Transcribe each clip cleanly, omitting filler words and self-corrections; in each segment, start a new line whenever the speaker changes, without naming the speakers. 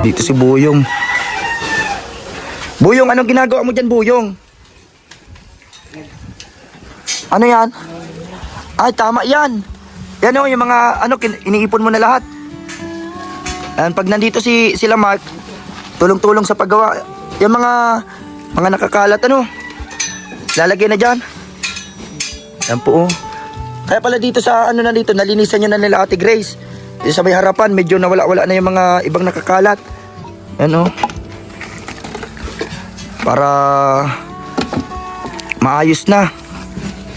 Dito si Buyong. Buyong, anong ginagawa mo dyan, Buyong? Ano yan? Ay, tama yan. Yan o, yung mga ano, iniipon mo na lahat. And pag nandito sila Mark, tulong-tulong sa paggawa. Yung mga nakakalat, ano, lalagay na dyan. Yan po, oh. Kaya pala dito sa ano na dito, nalinisan nyo na nila Ate Grace. Dito sa may harapan, medyo nawala-wala na yung mga ibang nakakalat. Yan, oh. Para maayos na.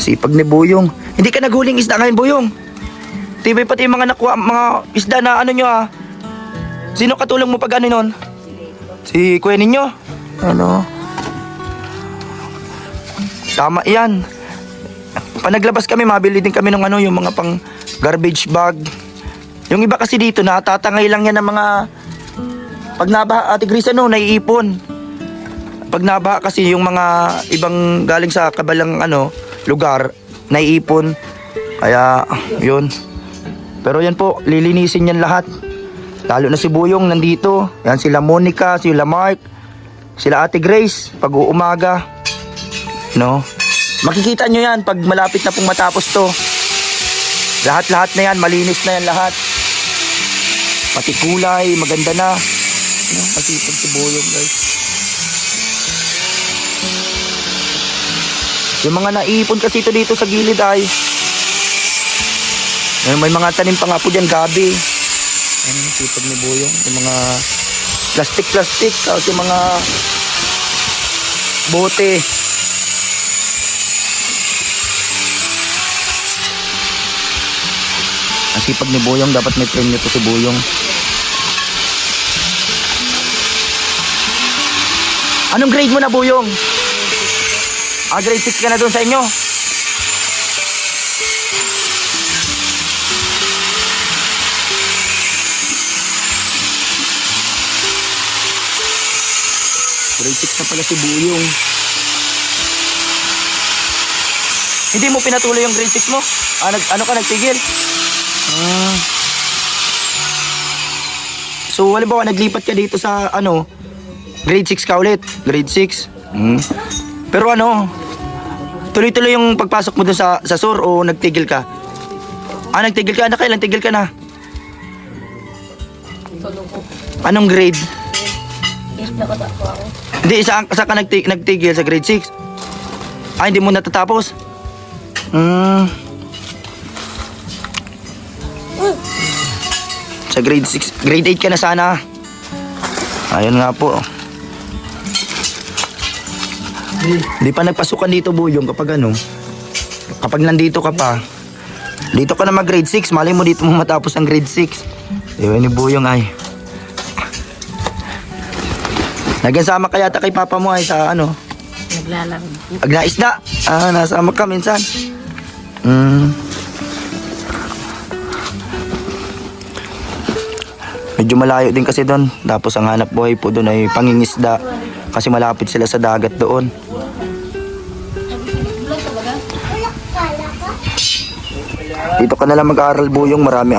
Sipag ni Buyong. Hindi ka naghuling isda ngayon, Buyong. Tibay pati yung mga nakuha, mga isda na ano nyo, ah. Sino katulong mo pag ano nun? Si kuya ninyo? Ano? Tama yan. Pag naglabas kami, mabili din kami ng ano, yung mga pang garbage bag. Yung iba kasi dito, natatangay lang yan ng mga pag nabaha, Ate Grace, ano, naiipon. Pag nabaha kasi yung mga ibang galing sa kabalang ano, lugar, naiipon. Kaya, yun. Pero yan po, lilinisin yan lahat. Lalo na si Buyong nandito. Yan sila Monica, sila Mark, sila Ate Grace. Pag uumaga, no? Makikita nyo yan pag malapit na pong matapos to. Lahat-lahat na yan, malinis na yan lahat. Pati kulay, maganda na. No? Masipag si Buyong, guys. Yung mga naipon kasi ito dito sa gilid ay may mga tanim pa nga po dyan, gabi. Ano, sipag ni Buyong. Yung mga plastic, tapos yung mga bote. Ang sipag ni Buyong, dapat may premyo to si Buyong. Anong grade mo na, Buyong? Grade 6 ka na doon sa inyo? Grade 6 na pala si Buyong. Hindi mo pinatuloy yung grade 6 mo? Ano ka, nagtigil? So, halimbawa, naglipat ka dito sa, ano, grade 6 ka ulit. Grade 6. Pero ano, tuloy-tuloy yung pagpasok mo dun sa SUR o nagtigil ka? Nagtigil ka na, kailan tigil ka na? Anong grade? Hindi, isa ka nagtigil sa grade 6? Hindi mo natatapos? Sa grade 6, grade 8 ka na sana. Ayun nga po. Hindi pa nagpasukan dito, Buyong, kapag ano, kapag nandito ka pa, dito ka na mag grade 6, malay mo dito mo matapos ang grade 6. Diba ni Buyong ay nagsama ka yata kay papa mo ay sa ano?
Naglalaro.
Agnaisda. Nasama ka minsan. Medyo malayo din kasi doon. Tapos ang hanap buhay po doon ay pangingisda. Kasi malapit sila sa dagat doon. Dito ka na lang mag-aaral, Buyong. Marami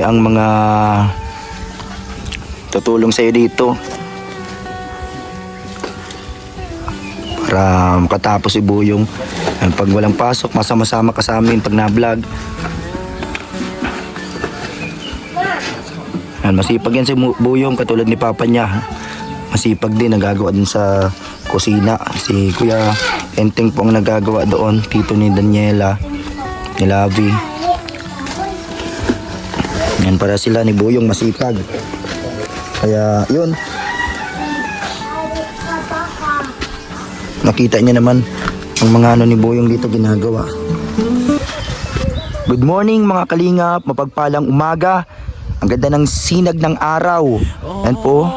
ang mga tutulong sa'yo dito. Para makatapos si Buyong. Pag walang pasok, masama-sama ka sa amin pag na-vlog. Masipag yan si Buyong, katulad ni papa niya. Masipag din, nagagawa din sa kusina. Si Kuya Enteng po ang nagagawa doon. Tito ni Daniela, ni Lavi. Yan, para sila ni Buyong masipag. Kaya yun, nakita niya naman ang mga ano ni Buyong dito ginagawa. Good morning mga kalingap, mapagpalang umaga. Ang ganda ng sinag ng araw. Yan po,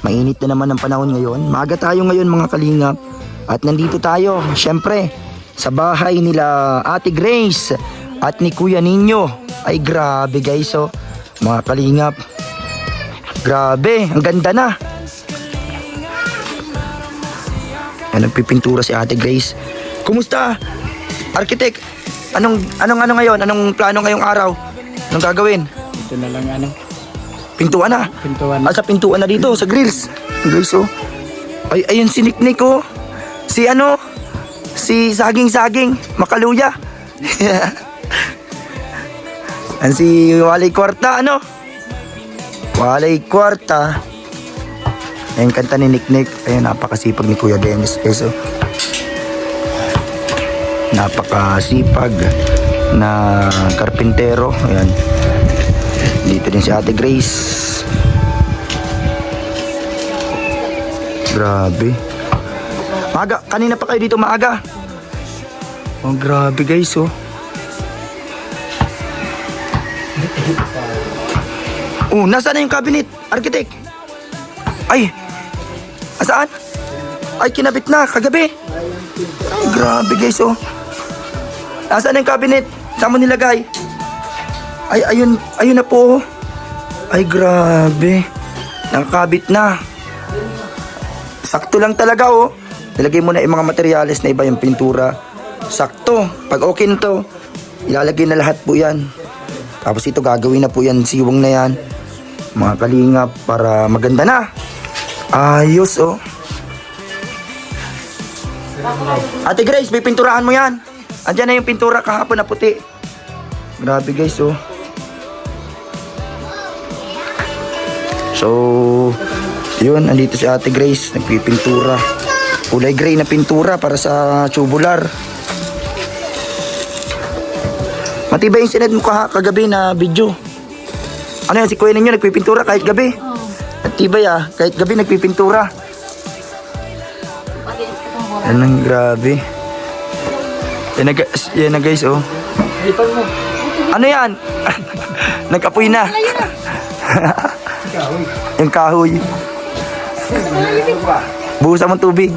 mainit na naman ang panahon ngayon. Maaga tayo ngayon mga kalingap. At nandito tayo, syempre, sa bahay nila Ate Grace at ni Kuya Ninyo. Ay grabe guys, oh, mga kalingap. Grabe, ang ganda na. Yan, nagpipintura si Ate Grace. Kumusta? Architect, anong ngayon? Anong plano ngayong araw? Anong gagawin?
Ito na lang ano.
Pintuan na.
Pintuan.
Sa pintuan na dito, sa grills. Guys, oh. Ay, ayun si Nick, oh. Si ano? Si Saging, Makaluya. Yan si Walay Kwarta, ano? Walay Kwarta. Ayun, kanta ni Nick. Ayun, napakasipag ni Kuya Dennis. Guys, oh. Napakasipag na karpintero. Ayan. Dito din si Ate Grace. Grabe. Maaga. Kanina pa kayo dito maaga. Oh, grabe guys, oh. Oh, nasaan na yung cabinet, architect? Ay, asaan? Ay, kinabit na, kagabi. Ay, grabe guys, oh. Nasaan na yung cabinet? Saan mo nilagay? Ay, ayun na po. Ay, grabe. Nakakabit na. Sakto lang talaga, oh. Nilagay mo na yung mga materyales na iba, yung pintura. Sakto. Pag okay na to, ilalagay na lahat po yan. Tapos ito, gagawin na po yan, siwang na yan. Mga kalingap, para maganda na. Ayos, oh. Ate Grace, may pinturahan mo yan. Andyan na yung pintura kahapon na puti. Grabe guys, oh. So, yun, andito si Ate Grace, nagpipintura. Kulay gray na pintura para sa tubular. Matibay yung sinad mo kagabi na video. Ano yan, si Kuya ninyo nagpipintura kahit gabi? Matibay kahit gabi nagpipintura. Yan ang grabe. Yan na guys, oh. Ano yan? Nagkapoy na. Yung kahoy. Buhusan mong tubig.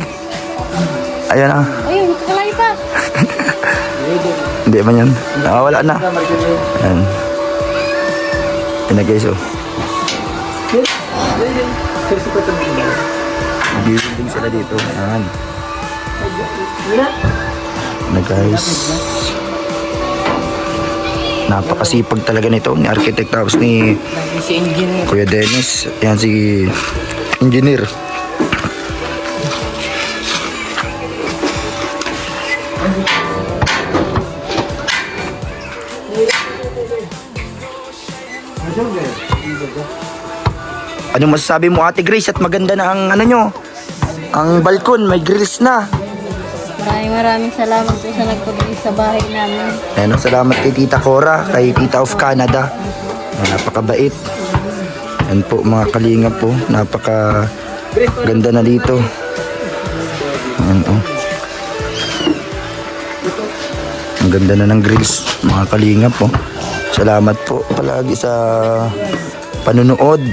Ayan na.
Ayun, kakalay pa.
Hindi man yan. Nakawala na. Ayan. Ayan na guys, oh. Building sila dito. Ayan. Na guys. Napakasipag talaga nito ni architect tapos ni Kuya Dennis. Ayan si engineer. Ano masasabi mo Ate Grace at maganda na ang ano nyo? Ang balkon, may grills na.
Maraming salamat po sa nagpagaling sa bahay namin.
Ayan, salamat kay Tita Cora, kay Tita of Canada. Napakabait. Yan po mga kalingap po, napaka ganda na dito. Ayan, oh. Ang ganda na ng grills, mga kalingap po. Salamat po palagi sa panunood.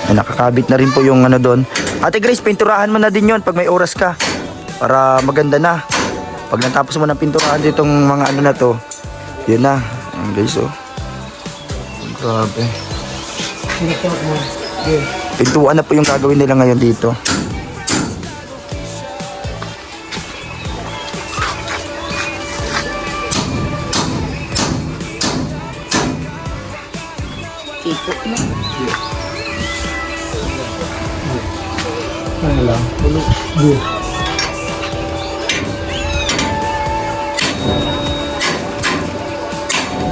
Ay, nakakabit na rin po yung ano doon. Ate Grace, pinturahan mo na din yon pag may oras ka. Para maganda na. Pag natapos mo ng pinturahan ditong mga ano na to, yun na. Ayan guys, oh. Grabe. Pintuan na po yung gagawin nila ngayon dito.
Ikot na.
Ano lang? Pulo. Good.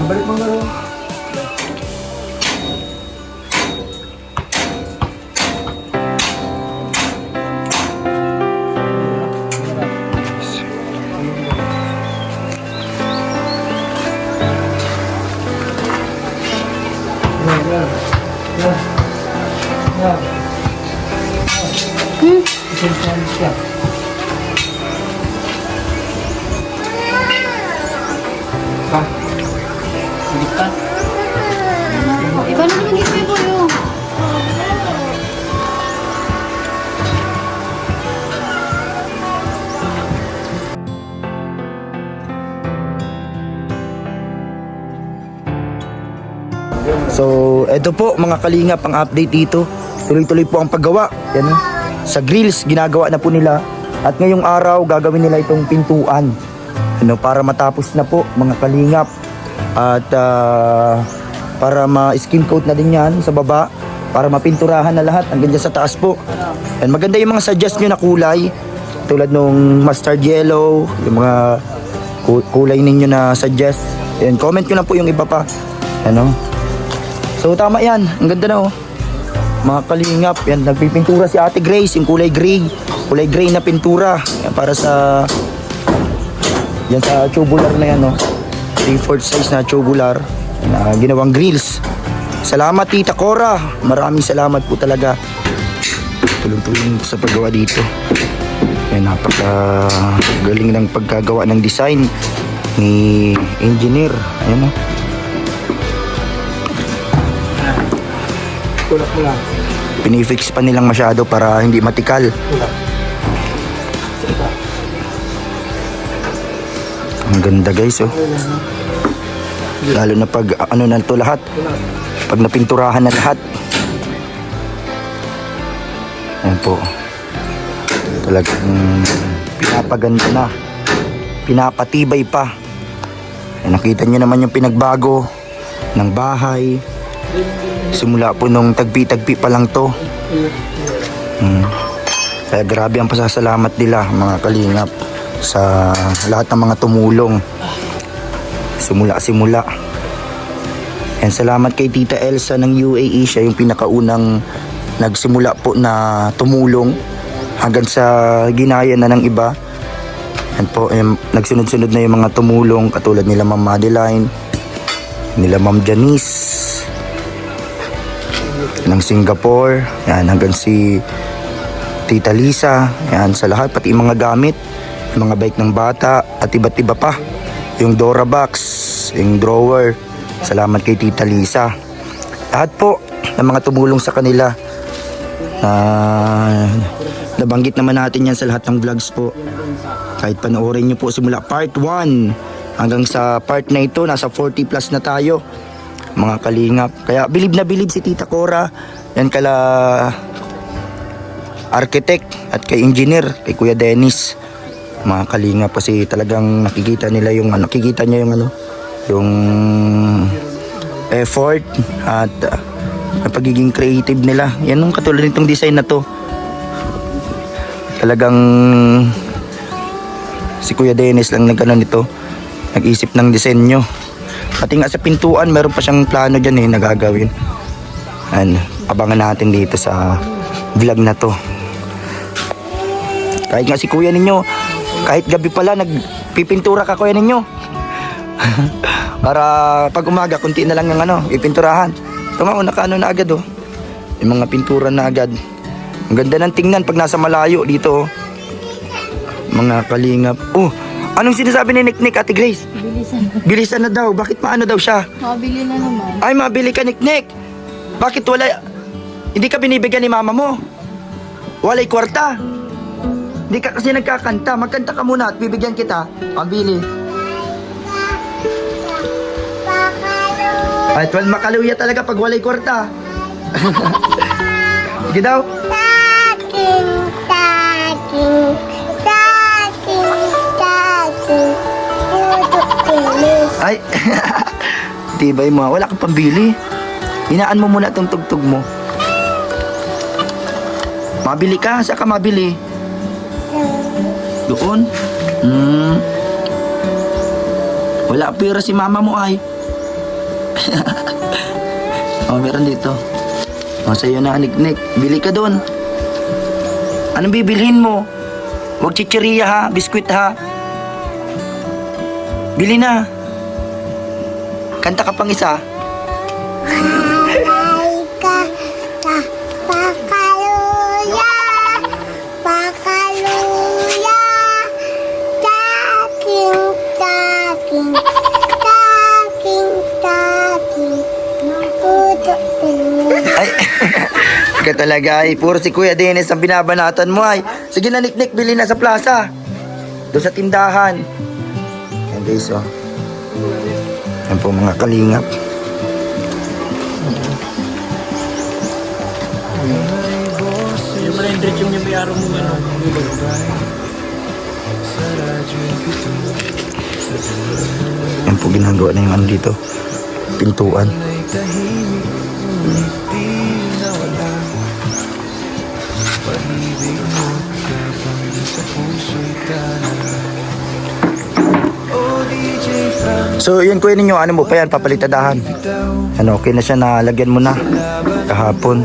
Balik mo nga rin.
Iba na naman yung po yung.
So, eto po mga kalingap ang update dito. Tuloy-tuloy po ang paggawa. Yan, sa grills, ginagawa na po nila. At ngayong araw, gagawin nila itong pintuan. Ano, para matapos na po mga kalingap. At para ma-skin coat na din yan sa baba. Para mapinturahan na lahat hanggang dyan sa taas po. And maganda yung mga suggest nyo na kulay. Tulad nung mustard yellow, yung mga kulay ninyo na suggest. And comment nyo lang po yung iba pa. Ano? So tama yan. Ang ganda na oh. Mga kalingap. Yan, nagpipintura si Ate Grace. Yung kulay gray. Kulay gray na pintura. Yan, para sa... Yan sa tubular na yan oh. 3/4 size na tubular. Na ginawang grills. Salamat Tita Cora. Maraming salamat po talaga. Tulong-tulong sa paggawa dito. Yan, napaka galing ng pagkagawa ng design ni engineer. Ayan o.
Tulak mo lang.
Pinifix pa nilang masyado para hindi matikal.
Tulak.
Ang ganda guys oh. Lalo na pag ano na to lahat. Pag napinturahan na lahat. Ayan po. Talagang pinapaganda na. Pinapatibay pa. Ayan, nakita nyo naman yung pinagbago ng bahay. Simula po nung tagpi-tagpi pa lang to. Kaya grabe ang pasasalamat nila mga kalingap sa lahat ng mga tumulong. Simula. And salamat kay Tita Elsa ng UAE. Siya yung pinakaunang nagsimula po na tumulong hanggang sa ginaya na ng iba. And po, nagsunod-sunod na yung mga tumulong katulad nila Ma'am Madeline, nila Ma'am Janice ng Singapore. Yan, hanggang si Tita Lisa. Yan, sa lahat, pati yung mga gamit, yung mga bike ng bata at iba't iba pa. Yung Dora box, yung drawer. Salamat kay Tita Lisa. Lahat po ng mga tumulong sa kanila. Nabanggit naman natin yan sa lahat ng vlogs po. Kahit panoorin nyo po simula part 1 hanggang sa part na ito, nasa 40 plus na tayo mga kalingap. Kaya bilib na bilib si Tita Cora. Yan kala architect at kay engineer, kay Kuya Dennis. Mga kalingap kasi talagang nakikita nila yung nakikita niya yung yung effort at ang pagiging creative nila. Yan yung katulad nitong design na to. Talagang si Kuya Dennis lang nito, nag-isip ng disenyo. Pati nga sa pintuan, meron pa siyang plano dyan nagagawin. And abangan natin dito sa vlog na to. Kahit nga si Kuya ninyo, kahit gabi pala nagpipintura ka Kuya ninyo. Para pag umaga, kunti na lang yung pipinturahan. Ito nga, nakaano na agad yung mga pintura na agad. Ang ganda ng tingnan pag nasa malayo dito mga kalingap. Anong sinasabi ni Niknik, Ate Grace? Bilisan na daw. Bakit maano daw siya?
Mabili na naman.
Ay, mabili ka, Niknik. Bakit wala? Hindi ka binibigyan ni mama mo? Walay kwarta. Hindi ka kasi nagkakanta. Magkanta ka muna at bibigyan kita. Pambili. Ay, makaluya talaga pag walay kwarta. Sige daw. Ay, tibay mo. Wala kang pambili. Hinaan mo muna itong tugtog mo. Mabili ka? Saan ka mabili? Doon? Wala pera si mama mo ay. Meron dito. Sa'yo na, Niknik. Bili ka doon. Anong bibilhin mo? Huwag chichiriya ha, biskwit ha. Bili na. Kanta ka pang isa. Ay, ka talaga ay. Puro si Kuya Dennis ang binabanatan mo ay. Sige na, Niknik, bili na sa plaza. Doon sa tindahan. Ayan guys, Ayan po mga kalingap.
Yung malendrit yung may araw mo
Ayan po ginagawa na yung dito. Pintuan.
tahimik, ngunit di nawala. Pag-ibig mo tapang sa puso'y tala. Oh DJ Frank,
So yun kuya ninyo, ano mo pa yan, papalitadahan. Ano, okay na siya, nalagyan mo na kahapon.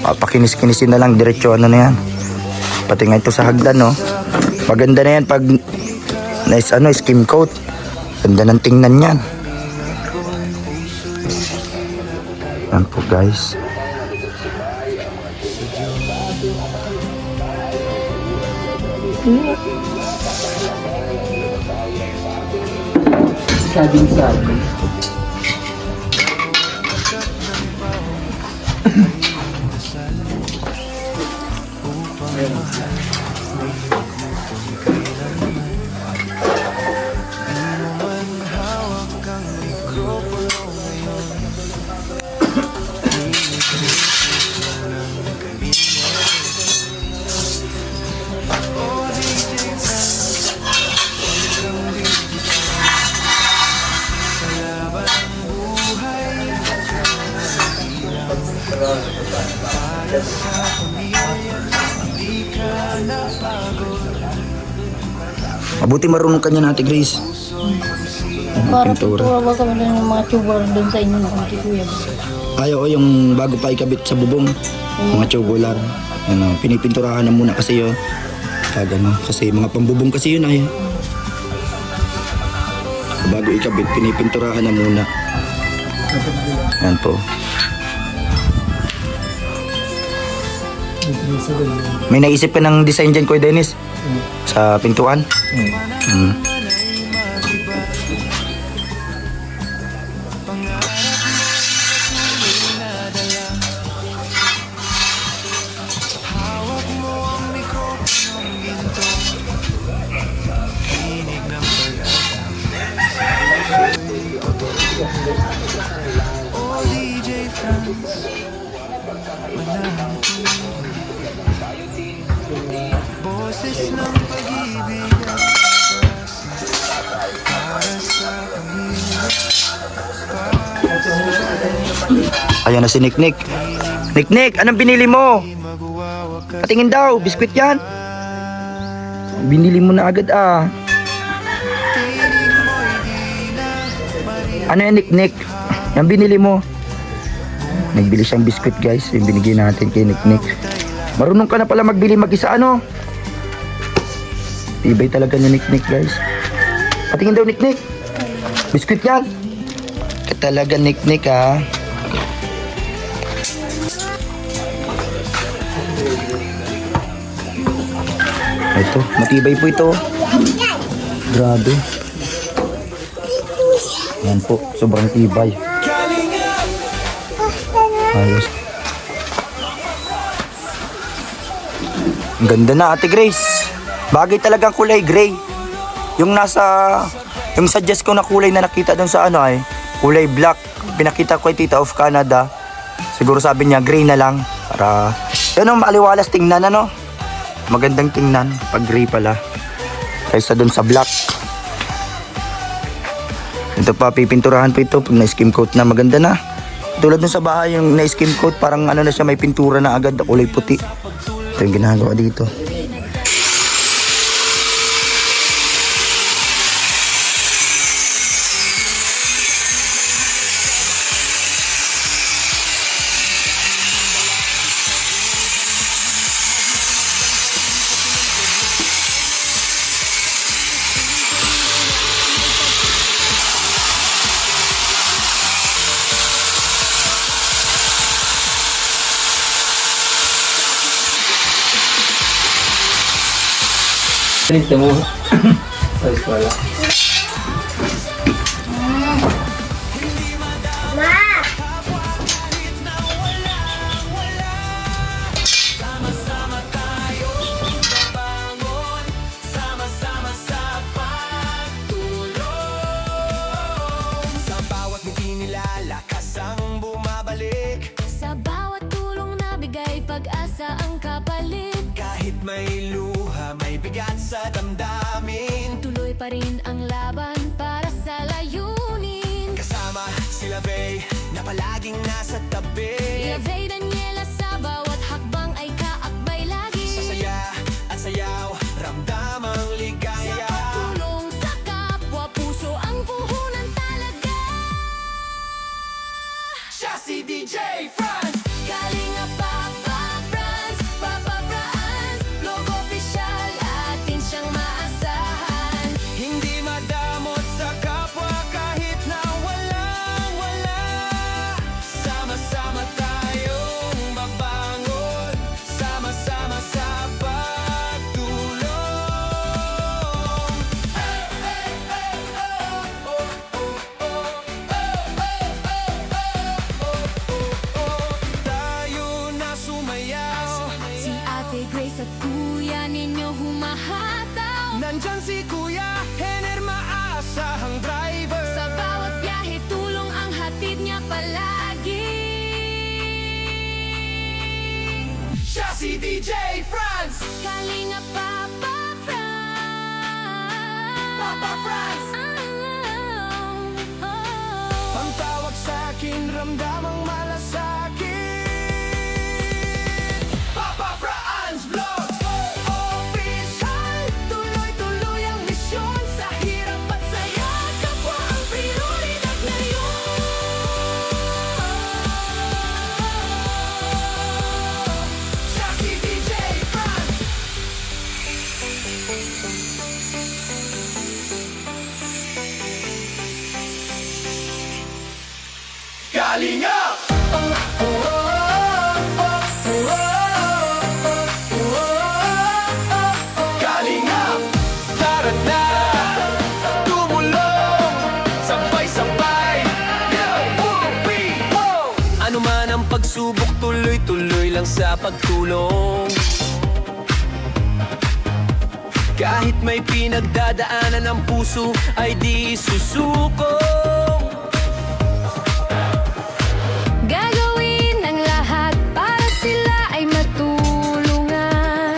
Papakinis-kinisin na lang, diretso ano na yan. Pati nga ito sa hagdan, no. Maganda na yan pag nice, ano, skim coat. Ganda ng tingnan yan. Yan po guys.
Sabing-sabi.
Mabuti marunong kanya na Ate Grace.
Para
Pintura.
pintura ba kami ng mga tuber doon sa inyo na kay Kuya.
Ay, oo, yung bago pa ikabit sa bubong, mga tubular. Ano, pinipinturahan na muna kasi yun. Pag ano, kasi mga pambubong kasi yun ay. Bago ikabit, pinipinturahan na muna. Yan po. May naisip ka ng design dyan, Kuya Dennis? Sa pintuan? Mm.
boses ng pag-ibig at
Ayan na si Niknik. Niknik, anong binili mo? Patingin daw, biskwit yan. Binili mo na agad ah. Ano yan, Niknik? Yan binili mo. Nagbili siyang biskwit guys, yung binigay natin kay Niknik. Marunong ka na pala magbili mag-isa, ano? Tibay talaga ni Niknik guys. Patingin daw, Niknik. Biskwit yan. Talaga Niknik ah. Ito, matibay po ito. Grabe. Yan po, sobrang tibay. Ayos. Ang ganda na, Ate Grace. Bagay talagang kulay gray. Yung suggest ko na kulay na nakita doon sa ano ay kulay black. Pinakita ko kay Tita of Canada. Siguro sabi niya gray na lang para yan ang maaliwalas tingnan, ano. Magandang tingnan pag gray pala kaysa doon sa black. Ito pa, pipinturahan po ito pag na-skim coat na, maganda na. Tulad dun sa bahay yung na-skim coat, parang ano na siya, may pintura na agad, kulay puti. Ito yung ginagawa dito.
Ganito mo. Sa eskwela.
Sa bawat tulong na bigay, pag-asa ang kapalit.
Kahit may luha, may bigat sa damdamin.
Tuloy pa rin ang laban para sa layunin.
Kasama sila Faye, na pala laging nasa tabi.
Lavey Daniela sa bawat hakbang ay kaakbay lagi.
Sa saya at sayaw, ramdam ang ligaya.
Tulong sa kapwa, puso ang puhunan talaga.
Siya si DJ Franz.
Kalinga Papa Franz, Papa Franz, Vlog Official, atin siyang maasahan.
Hindi madamot sa kapwa kahit na walang wala. Sama-sama tayong mabangon, sama-sama sa pagtulong. Tayo na sumayaw.
Si Ate Grace at Kuya ninyo humahataw.
Nandyan si Kuya Henner, maasahang driver.
Sa bawat biyahe, tulong ang hatid niya palagi.
Siya si DJ Franz.
Kalinga Papa Franz,
Papa Franz. Pantawag sa'kin, ramdamang malasakit. Papa Franz Vlog Official.
Tuloy-tuloy ang misyon. Sa hirap at saya, kapwa ang prioridad ngayon.
Siya si DJ Franz. Kalingap! Kalingap! Tara na! Tumulong! Sabay-sabay! Ano man ang pagsubok, tuloy-tuloy lang sa pagtulong. Kahit may pinagdadaanan ng puso, ay di susuko.
Gagawin ang lahat para sila ay matulungan.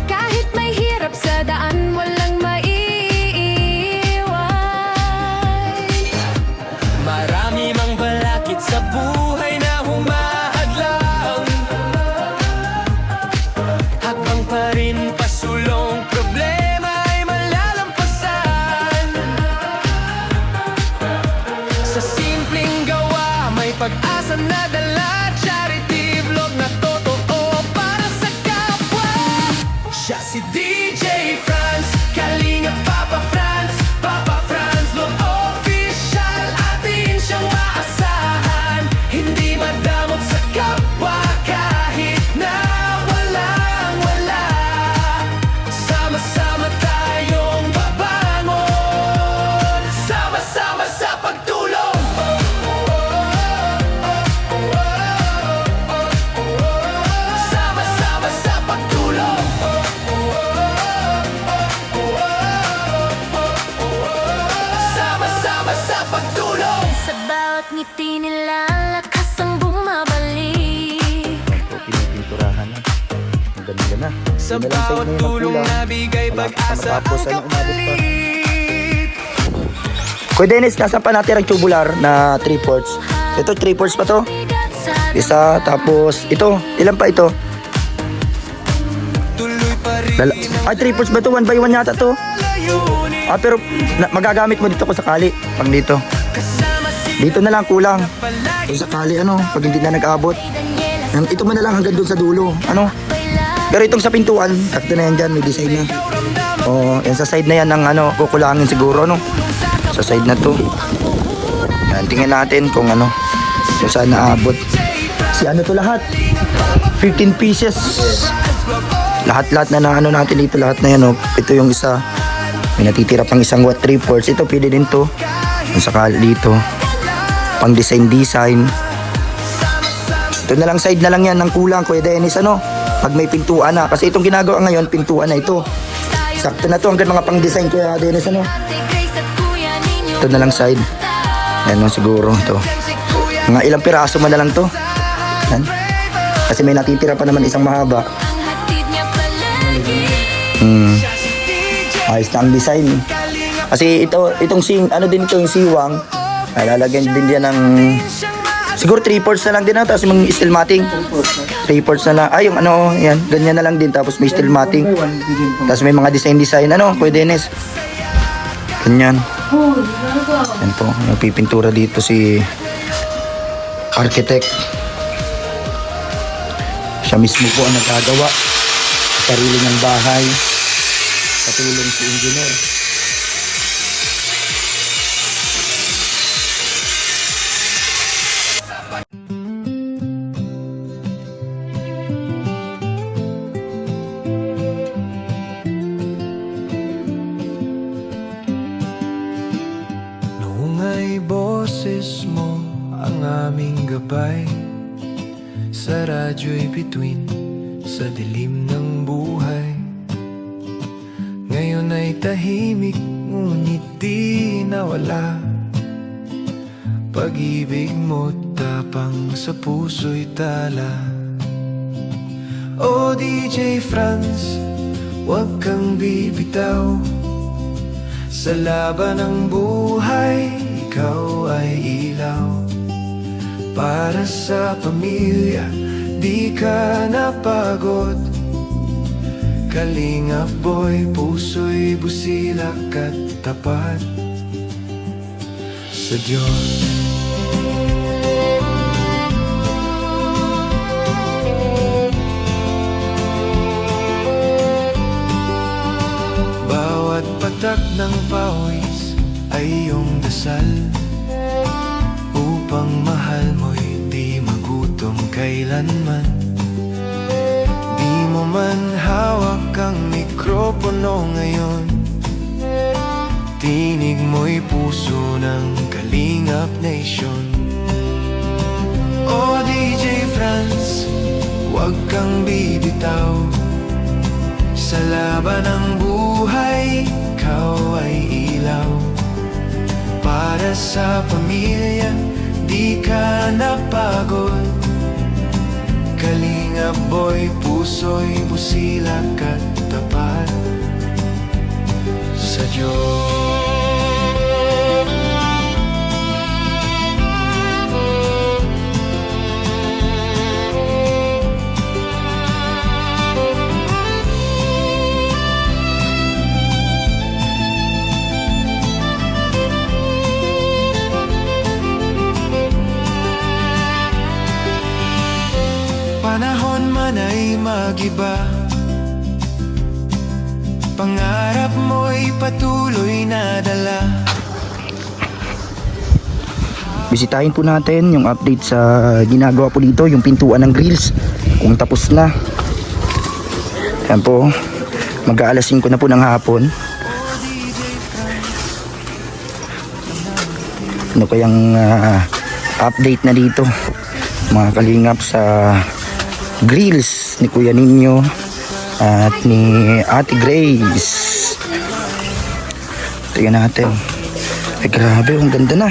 Kahit may hirap sa daan, walang maiiwan.
Marami mang balakid sa buhay na humahadlang. Hakbang pa rin pasulong, problema ay malalampasan. Sa simpleng gawa, may pag-asa na dala. Charity vlog na totoo para sa kapwa. Siya si DJ Franz, Kalinga Papa Franz, Papa Franz Vlog Official, atin siyang maasahan. Hindi madamot sa kapwa kahit na walang wala. Sama-sama tayong babangon, sama-sama sa pagtulong. Sama-sama sa pagtulong. Sama-sama sa pagtulong.
Sa bawat ngiti nila, lakas ang bumabalik.
Pinipinturahan na. Ang ganda na.
Sa
Yun na lang
bawat
side na yung
tulong
magkulang.
na bigay
Wala pa
pag-asa
matapos,
ang
ano, umabot pa.
kapalit.
Kuya Dennis, nasa pa natin ang tubular na 3 ports. Ito, 3 ports pa to.
Bigat sa
Isa, tapos ito. Ilan pa ito?
Tuloy pa rin
Ay, 3 ports ba ito? 1 by 1 yata to.
layunin.
Pero magagamit mo dito ko sakali. Pag dito.
Kasama si
Dito na lang kulang.
palagi.
Kung sakali ano, pag hindi na nag-abot.
Daniela
Ito mo na lang hanggang doon sa dulo. Ano?
Baila.
Pero itong sa pintuan, sakto na yan dyan. May design na. Oo, yan sa side na yan ng ano, kukulangin siguro, no? Sa side na to. Yan, tingnan natin kung ano, kung saan naabot. Si ano to lahat? 15 pieces. Lahat-lahat na ano natin dito, lahat na yan, oh. Ito yung isa. May natitira pang isang watt 3 ports. Ito, pwede din to. Kung sakali dito. Pang design. Ito na lang, side na lang yan ng kulang, Kuya Dennis, ano? Pag may pintuan na. Kasi itong ginagawa ngayon, pintuan na ito. Sakto na to hanggang mga pang-design, Kuya Dennis, ano?
Ate Grace at Kuya ninyo
Ito na lang side. Yan no, siguro ito. Mga ilang piraso man na lang to. Yan. Kasi may natitira pa naman isang mahaba.
ang hatid niya palagi.
Ayos na ang design. Kasi itong ano din ito, yung siwang. Lalagyan din yan ng siguro 3/4 na lang din, tapos yung steel matting. 3/4 na lang. Ay, yung ano, yan, ganyan na lang din, tapos may steel matting. Tapos may mga design, ano, Kuya Dennis. Ganyan. Yan po, nagpipintura dito si architect. Siya mismo po ang nagagawa sa sarili niyang bahay. Katulong si engineer.
Noong ay boses mo ang aming gabay, sa radyo'y bituin sa dilim ng buhay. Ngayon ay tahimik, ngunit di nawala. Pag-ibig mo tapang sa puso'y tala. O DJ Franz, huwag kang bibitaw. Sa laban ng buhay, ikaw ay ilaw. Para sa pamilya, di ka napagod. Kalingap boy, puso'y busilak at tapat sa Diyos. Bawat patak ng pawis ay iyong dasal, upang mahal mo'y di magutom kailanman. Di mo man hawak ang mikropono ngayon, tinig mo'y puso ng Kalingap Nation. O DJ Franz, huwag kang bibitaw. Sa laban ng buhay, ikaw ay ilaw. Para sa pamilya, di ka napagod. Kalingap boy, puso'y busilak at tapat sa Diyos. Panahon man ay magiba, pangarap mo'y patuloy na dala.
Bisitahin po natin yung update sa ginagawa po dito, yung pintuan ng grills, kung tapos na. Yan po, mag-aalas 5 na po ng hapon. Ano kayang update na dito, mga kalingap, sa grills ni Kuya Nino at ni Ate Grace. Tingnan natin. Ay grabe, ang ganda na.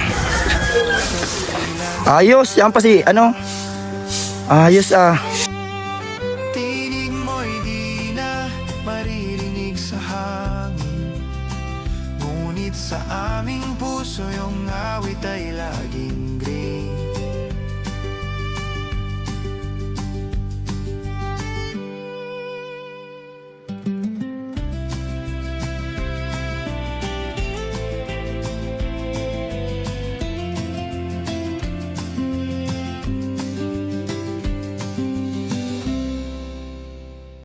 Ayos, yan pa si ano. Ayos
Tinig mo'y di na maririnig sa hangin, ngunit sa aming puso yung awit ay